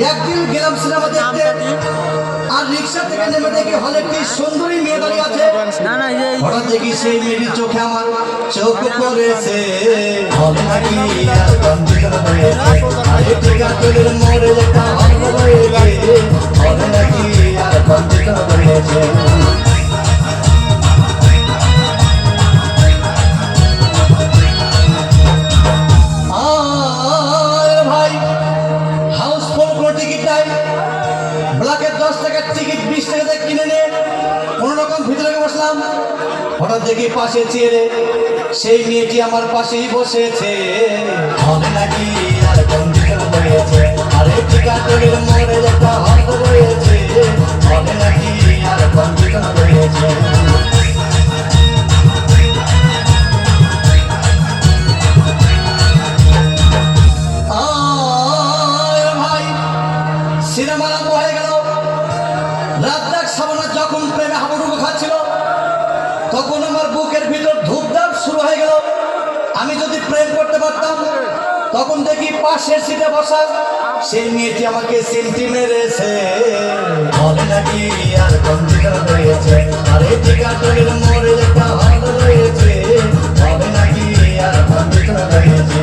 একদিন গেলাম সিনেমা দেখতে, আর রিক্সা থেকে নেমে দেখি হলে একটি সুন্দরী মেয়ে দাঁড়িয়ে আছে। হঠাৎ দেখি সেই মেয়েটির চোখে আমার চোখ পড়েছে। হলে নাকি আর কম্পিউটার হয়েছে, আরে টিকাটলের মোড়ে একটা হল রয়েছে। হলে নাকি আর কম্পিউটার হয়েছে। হঠাৎ দেখি পাশে চেয়ারে সেই মেয়েটি আমার পাশেই বসেছে। হলে নাকি আর কম্পিউটার হয়েছে, আরে টিকাটলের মোড়ে একটা হল রয়েছে। হলে নাকি আর কম্পিউটার হয়েছে। ভাই সিনেমা আরম্ভ হয়ে গেল। রাত ডাক সাবানা যখন প্রেমে হাবুডুবু খাচ্ছিল, তখন আমার বুকের ভিতর ধূপধাপ শুরু হয়ে গেল। আমি যদি প্রেম করতে পারতাম, তখন দেখি পাশের সিটে বসা সেই মেয়েটি আমাকে সিমটি মেরেছে। হলে নাকি আর কম্পিউটার হয়েছে, আরে টিকাটলের মোড়ে একটা হল রয়েছে। হলে নাকি আর কম্পিউটার হয়েছে।